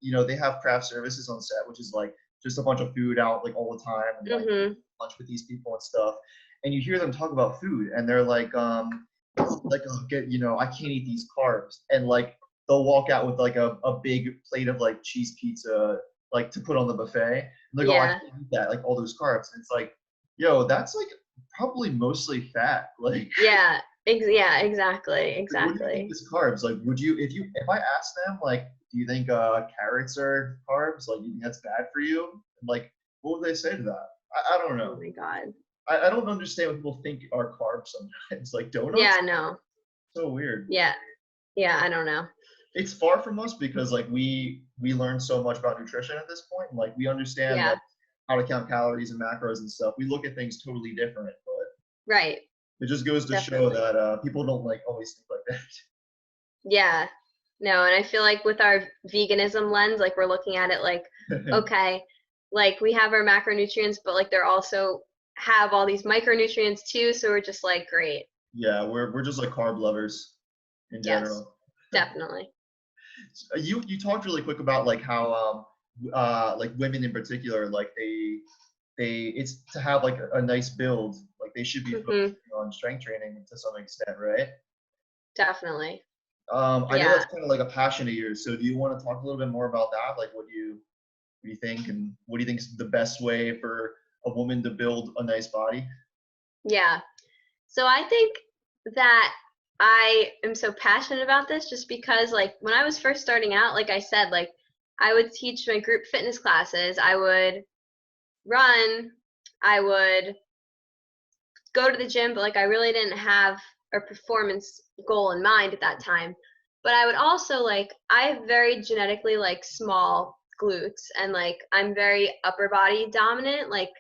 you know, they have craft services on set, which is like just a bunch of food out like all the time, and like Mhm. lunch with these people and stuff, and you hear them talk about food, and they're like, oh, get, you know, I can't eat these carbs, and like they'll walk out with like a big plate of like cheese pizza like to put on the buffet, and they go, I Yeah. can't eat that, like all those carbs. And it's like, yo, that's like probably mostly fat. Yeah. Yeah, exactly. Like, what do you think Exactly. is carbs? Like, would you, if I asked them, like, do you think carrots are carbs? Like, you think that's bad for you? And like, what would they say to that? I don't Oh know. my God. I don't understand what people think are carbs sometimes. Like donuts, Yeah, no. so weird. Yeah. Yeah, I don't know. It's far from us because like we learn so much about nutrition at this point, and like we understand Yeah. like how to count calories and macros and stuff. We look at things totally different, but Right. it just goes to show Definitely. that people don't like always think like Yeah. No, and I feel like with our veganism lens, like we're looking at it like, that. okay, like we have our macronutrients, but like they're also have all these micronutrients too. So we're just like, great. Yeah, we're just like carb lovers in Yes, general. definitely. You talked really quick about like how like women in particular, like they it's to have like a nice build, like they should be Hmm. focusing on strength training to some extent, right? Definitely. I know that's Yeah. kind of like a passion of yours. So do you want to talk a little bit more about that? Like what do you think, and what do you think is the best way for a woman to build a nice body? Yeah. So I think that I am so passionate about this just because like when I was first starting out, like I said, like I would teach my group fitness classes, I would run, I would go to the gym, but like I really didn't have a performance goal in mind at that time. But I would also like I have very genetically like small glutes and like I'm very upper body dominant. Like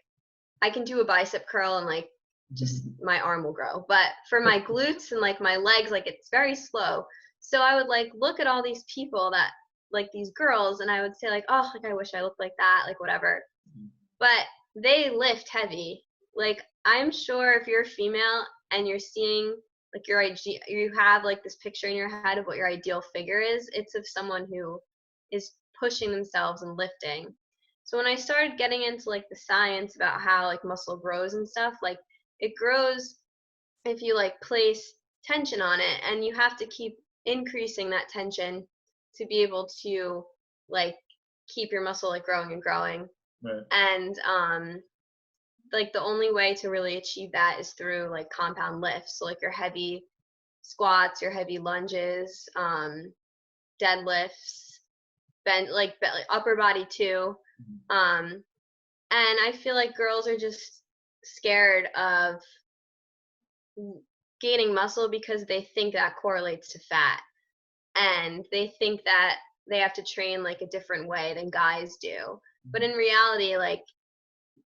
I can do a bicep curl and like just my arm will grow. But for my glutes and like my legs, like it's very slow. So I would like look at all these people that like these girls and I would say like, oh, like I wish I looked like that, like whatever. But they lift heavy. Like I'm sure if you're a female and you're seeing like you have like this picture in your head of what your ideal figure is, it's of someone who is pushing themselves and lifting. So when I started getting into like the science about how like muscle grows and stuff, like it grows if you like place tension on it and you have to keep increasing that tension to be able to like keep your muscle like growing and growing. Right. And like the only way to really achieve that is through like compound lifts. So like your heavy squats, your heavy lunges, deadlifts, like upper body too. Um, and I feel like girls are just scared of gaining muscle because they think that correlates to fat, and they think that they have to train like a different way than guys do. But in reality, like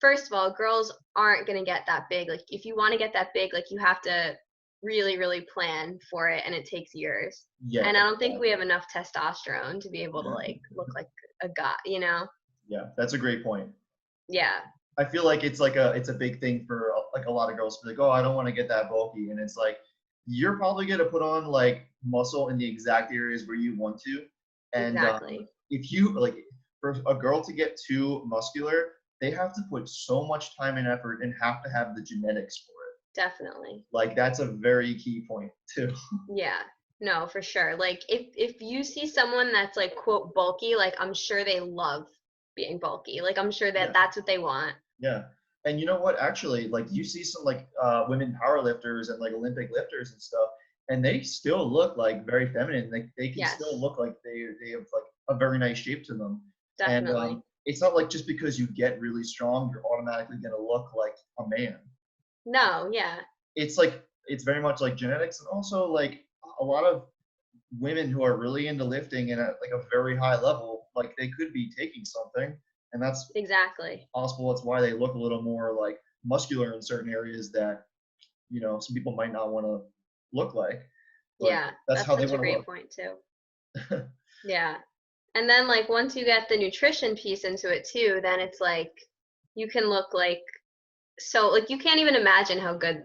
first of all, girls aren't going to get that big. Like if you want to get that big, like you have to really, really plan for it, and it takes years. Yeah. And I don't think we have enough testosterone to be able to like look like a guy, you know? Yeah, that's a great point. Yeah, I feel like it's a big thing for like a lot of girls to be like, oh, I don't want to get that bulky, and it's like you're probably gonna put on like muscle in the exact areas where you want to, and exactly. if you like for a girl to get too muscular, they have to put so much time and effort and have to have the genetics for it. Definitely. Like that's a very key point too. Yeah. No, for sure. Like if you see someone that's like quote bulky, like I'm sure they love being bulky. Like I'm sure that Yeah. that's what they want. Yeah. And you know what? Actually, like you see some like women powerlifters and like Olympic lifters and stuff, and they still look like very feminine. Like they can still Yes, look like they have like a very nice shape to them. And definitely. it's not like just because you get really strong, you're automatically gonna look like a man. No, yeah. It's like it's very much like genetics, and also like a lot of women who are really into lifting and at like a very high level, like they could be taking something, and that's Exactly. possible. That's why they look a little more like muscular in certain areas that some people might not want to look like, but Yeah, that's that's how they such a want to great look. point too. Yeah. And then like once you get the nutrition piece into it too, then it's like you can look like so like you can't even imagine how good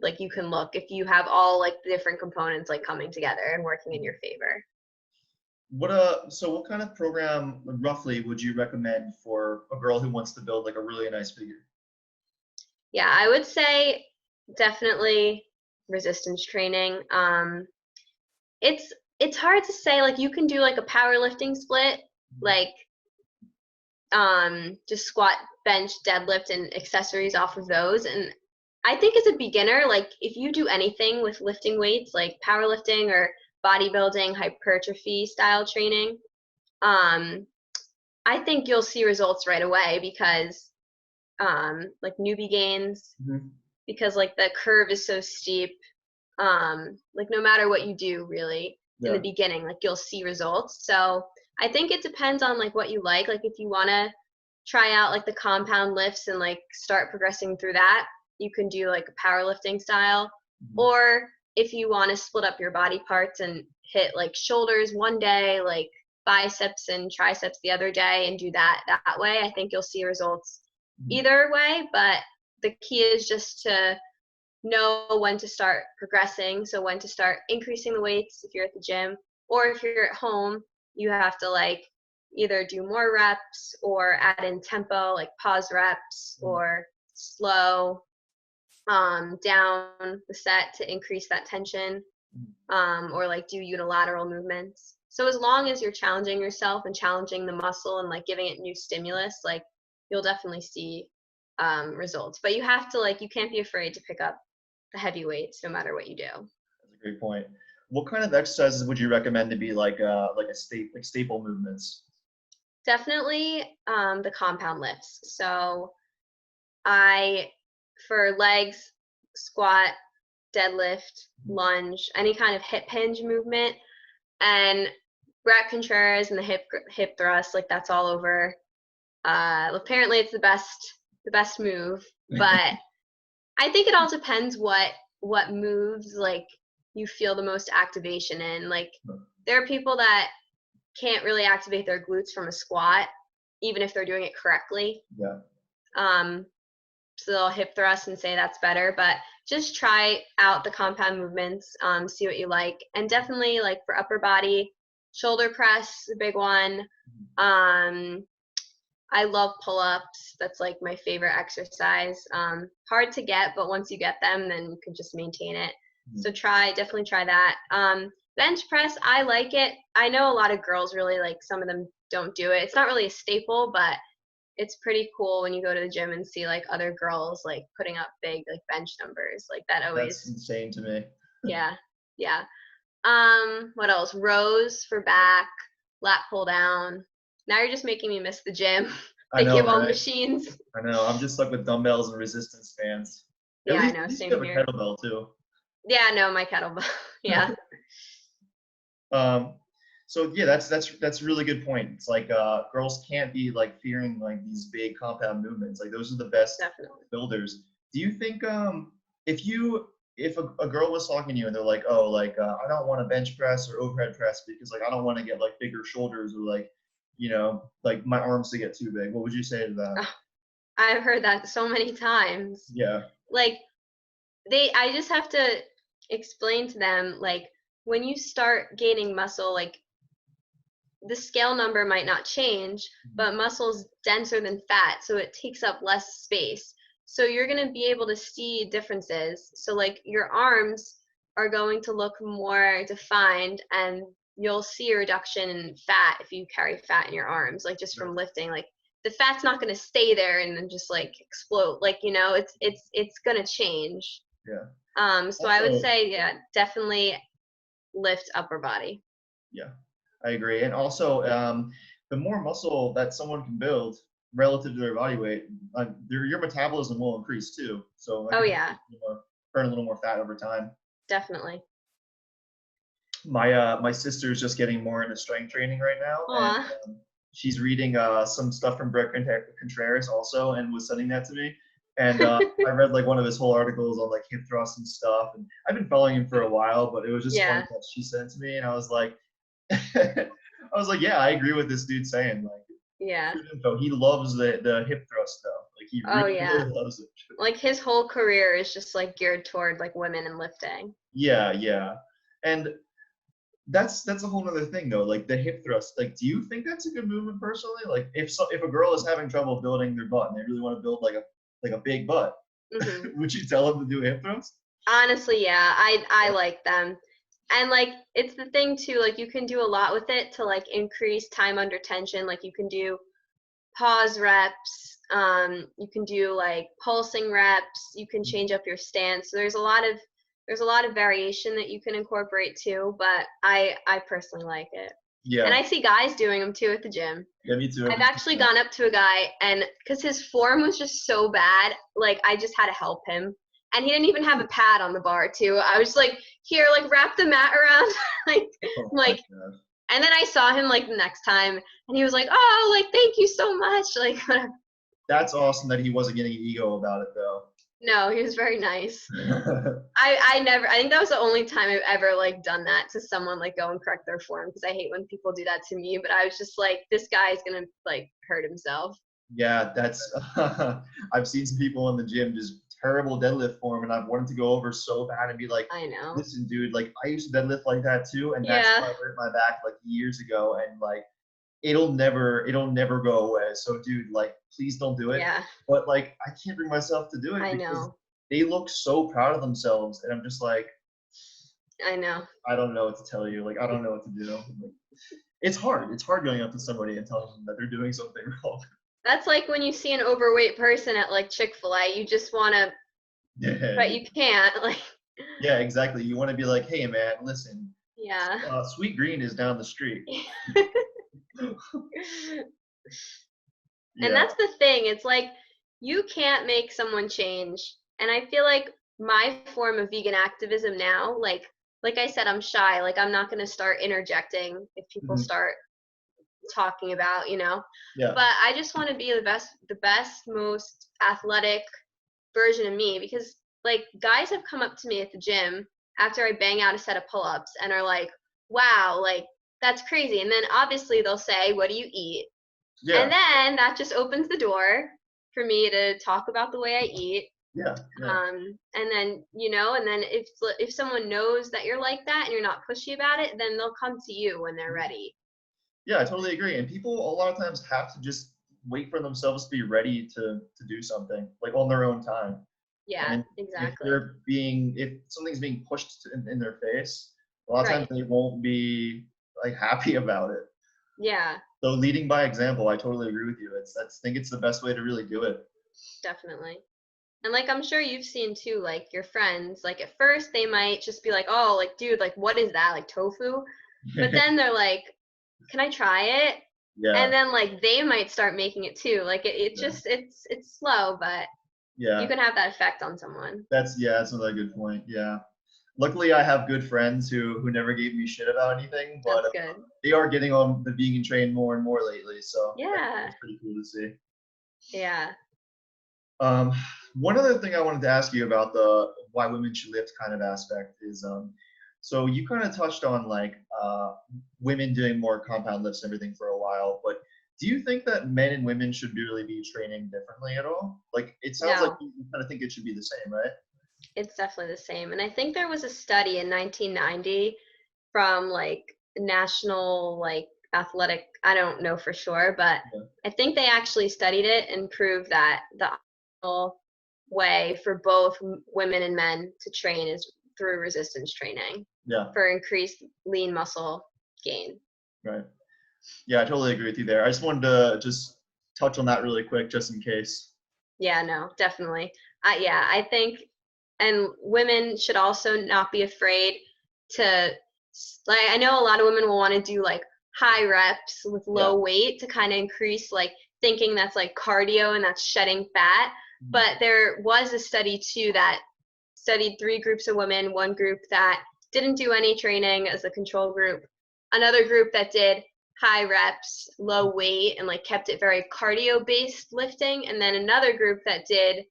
like you can look if you have all like the different components like coming together and working in your favor. What kind of program roughly would you recommend for a girl who wants to build like a really nice figure? Yeah, I would say definitely resistance training. It's hard to say like you can do like a powerlifting split, like just squat, bench, deadlift, and accessories off of those. And I think as a beginner, like if you do anything with lifting weights, like powerlifting or bodybuilding, hypertrophy style training, um, I think you'll see results right away because like newbie gains, Hmm. because like the curve is so steep. Like no matter what you do really in the Yeah. beginning, like you'll see results. So I think it depends on like what you like. Like if you want to try out like the compound lifts and like start progressing through that, you can do like a powerlifting style. Hmm. Or if you want to split up your body parts and hit like shoulders one day, like biceps and triceps the other day and do that way, I think you'll see results Hmm. either way. But the key is just to know when to start progressing. So when to start increasing the weights if you're at the gym, or if you're at home, you have to like either do more reps or add in tempo, like pause reps or slow down the set to increase that tension, or like do unilateral movements. So as long as you're challenging yourself and challenging the muscle and like giving it new stimulus, like you'll definitely see results. But you have to like you can't be afraid to pick up the heavy weights no matter what you do. That's a great point. What kind of exercises would you recommend to be like a staple movements? Definitely the compound lifts. So I for legs, squat, deadlift, lunge, any kind of hip hinge movement, and Brett Contreras and the hip thrust, like that's all over. Apparently, it's the best move, but I think it all depends what moves like you feel the most activation in. Like there are people that can't really activate their glutes from a squat, even if they're doing it correctly. Yeah. Um, so they'll hip thrust and say that's better, but just try out the compound movements, see what you like, and definitely like for upper body, shoulder press, a big one. Um, I love pull-ups. That's like my favorite exercise. Hard to get, but once you get them, then you can just maintain it. So definitely try that. Bench press, I like it. I know a lot of girls really like. Some of them don't do it. It's not really a staple, but it's pretty cool when you go to the gym and see like other girls like putting up big like bench numbers. Like that That's always, insane to me. yeah, yeah. What else? Rows for back, lat pull down. Now you're just making me miss the gym. I Thinking know, of all the right? machines. I know. I'm just stuck with dumbbells and resistance bands. Yeah, I At know. least Same you have a here. kettlebell too. Yeah, no, my kettlebell. Yeah, Um, so yeah, that's a really good point. It's like girls can't be like fearing like these big compound movements. Like those are the best definitely. builders. Do you think if you if a girl was talking to you and they're like, oh, like, I don't want to bench press or overhead press because like I don't want to get like bigger shoulders or like, like my arms to get too big, what would you say to that? Oh, I've heard that so many times. Yeah. Like I just have to explain to them, like, when you start gaining muscle, like, the scale number might not change, but muscle's denser than fat, so it takes up less space. So you're going to be able to see differences. So like your arms are going to look more defined, and you'll see a reduction in fat if you carry fat in your arms, like just from lifting. Like the fat's not going to stay there and then just like explode. Like, it's going to change. Yeah. So I would say, yeah, definitely lift upper body. Yeah, I agree. And also, the more muscle that someone can build relative to their body weight, your metabolism will increase too. So Oh yeah, burn a little more fat over time. definitely. My sister's just getting more into strength training right now, Aw. and she's reading some stuff from Brett Contreras also, and was sending that to me. And I read like one of his whole articles on like hip thrusts and stuff, and I've been following him for a while, but it was just Yeah. funny that she sent it to me, and I was like, yeah, I agree with this dude saying like, Yeah. he loves the hip thrust stuff. Like he Oh really, yeah. really loves it. Like his whole career is just like geared toward like women and lifting. Yeah, yeah, and that's a whole other thing though. Like the hip thrust. Like, do you think that's a good movement personally? Like, if a girl is having trouble building their butt and they really want to build like a big butt, would you tell them to do a hip thrust? Honestly, yeah, I like them. And like it's the thing too, like you can do a lot with it to like increase time under tension. Like you can do pause reps, you can do like pulsing reps, you can change up your stance. So there's a lot of variation that you can incorporate too, but I personally like it. Yeah. And I see guys doing them too at the gym. Yeah, me too. I've actually gone up to a guy, and because his form was just so bad, like I just had to help him. And he didn't even have a pad on the bar too. I was like, here, like wrap the mat around, like, and then I saw him like the next time, and he was like, oh, like thank you so much, like whatever. That's awesome that he wasn't getting ego about it though. No, he was very nice. I think that was the only time I've ever like done that to someone, like go and correct their form, because I hate when people do that to me. But I was just like, this guy's gonna like hurt himself. Yeah, that's I've seen some people in the gym just terrible deadlift form, and I've wanted to go over so bad and be like, I know. Listen, dude, like I used to deadlift like that too, and that's why I hurt my back like years ago, and like it'll never go away. So dude, like please don't do it. Yeah. But like I can't bring myself to do it because they look so proud of themselves, and I'm just like, I know. I don't know what to tell you. Like I don't know what to do. Like, it's hard. It's hard going up to somebody and telling them that they're doing something wrong. That's like when you see an overweight person at like Chick-fil-A, you just want to, but you can't. Like. Yeah, exactly. You want to be like, hey man, listen. Yeah. Sweet Green is down the street. And that's the thing. It's like you can't make someone change. And I feel like my form of vegan activism now, like I said, I'm shy. Like I'm not going to start interjecting if people start talking about, Yeah. But I just want to be the best, most athletic version of me, because like guys have come up to me at the gym after I bang out a set of pull-ups and are like, wow, like that's crazy. And then obviously they'll say, what do you eat? Yeah. And then that just opens the door for me to talk about the way I eat. Yeah. And then, and then if someone knows that you're like that and you're not pushy about it, then they'll come to you when they're ready. Yeah, I totally agree. And people a lot of times have to just wait for themselves to be ready to do something, like on their own time. Yeah, and exactly. If something's being pushed in their face, a lot of times they won't be like happy about it. Yeah. So leading by example, I totally agree with you. I think it's the best way to really do it. Definitely. And like I'm sure you've seen too, like your friends, like at first they might just be like, oh, like dude, like what is that? Like tofu? But then they're like, can I try it? Yeah. And then like they might start making it too. Like it's slow, but you can have that effect on someone. That's another good point. Yeah. Luckily, I have good friends who never gave me shit about anything, but they are getting on the vegan train more and more lately. So yeah, it's pretty cool to see. Yeah. One other thing I wanted to ask you about the why women should lift kind of aspect is, so you kind of touched on like women doing more compound lifts and everything for a while, but do you think that men and women should really be training differently at all? Like it sounds like No, you kind of think it should be the same, right? it's definitely the same. And I think there was a study in 1990 from like national like athletic, I don't know for sure, but Yeah. I think they actually studied it and proved that the optimal way for both women and men to train is through resistance training Yeah. for increased lean muscle gain. Right. Yeah, I totally agree with you there. I just wanted to just touch on that really quick, just in case. Yeah, no, definitely. Yeah, I think, and women should also not be afraid to, like, I know a lot of women will want to do like high reps with Yeah. low weight to kind of increase, like, thinking that's like cardio and that's shedding fat. But there was a study too that studied 3 groups of women, one group that didn't do any training as a control group, another group that did high reps, low weight, and like kept it very cardio based lifting, and then another group that did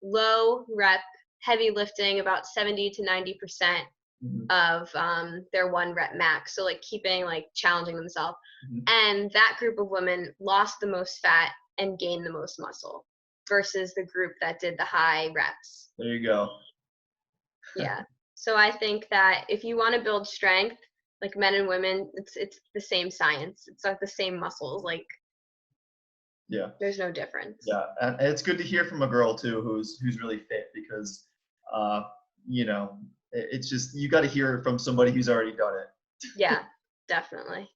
low rep, heavy lifting, about 70 to 90% Mhm. of their 1 rep max. So like keeping like challenging themselves. Mhm. And that group of women lost the most fat and gained the most muscle versus the group that did the high reps. There you go. Yeah. So I think that if you want to build strength, like men and women, it's the same science. It's like the same muscles. Like Yeah. there's no difference. Yeah, and it's good to hear from a girl too who's really fit because, uh, you know, it's just you got to hear it from somebody who's already done it. Yeah, definitely.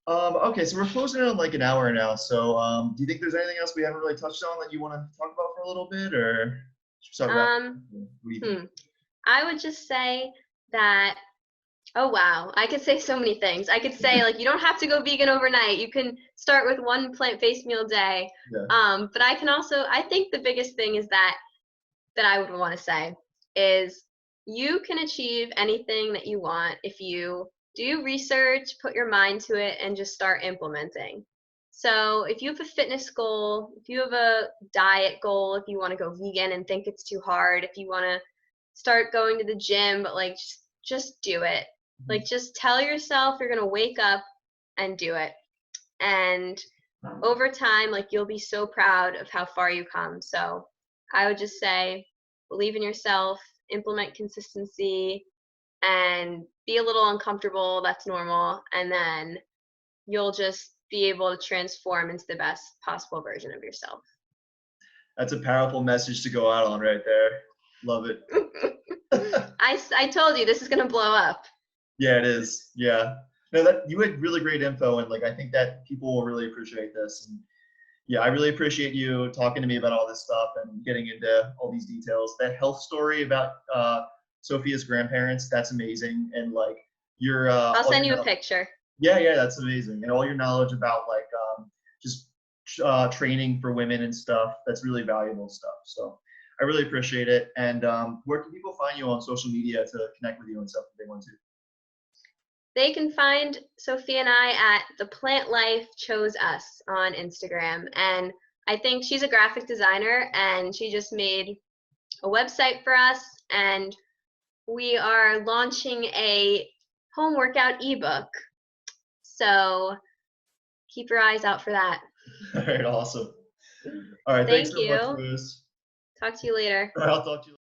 Okay, so we're closing in on like an hour now. So, do you think there's anything else we haven't really touched on that you want to talk about for a little bit, or should we start wrapping up? Um, What do you think? hmm. I would just say that, oh wow, I could say so many things. I could say like you don't have to go vegan overnight. You can start with one plant-based meal a day. Yeah. But I can also, I think the biggest thing is that I would want to say is you can achieve anything that you want if you do research, put your mind to it, and just start implementing. So, if you have a fitness goal, if you have a diet goal, if you want to go vegan and think it's too hard, if you want to start going to the gym, but like just do it. Like, just tell yourself you're going to wake up and do it. And over time, like, you'll be so proud of how far you come. So, I would just say, believe in yourself, implement consistency, and be a little uncomfortable. That's normal. And then you'll just be able to transform into the best possible version of yourself. That's a powerful message to go out on right there. Love it. I told you this is going to blow up. Yeah, it is. Yeah. No, that you had really great info, and like I think that people will really appreciate this. And yeah, I really appreciate you talking to me about all this stuff and getting into all these details. That health story about Sophia's grandparents, that's amazing. And like your I'll all send your you a picture. yeah, that's amazing. And all your knowledge about like just training for women and stuff, that's really valuable stuff. So I really appreciate it. And where can people find you on social media to connect with you and stuff if they want to? They can find Sophia and I at ThePlantLifeChoseUs on Instagram. And I think she's a graphic designer and she just made a website for us. And we are launching a home workout ebook. So keep your eyes out for that. All right, awesome. All right, thanks Thank so much, you. Lewis. Talk to you later. I'll talk to you.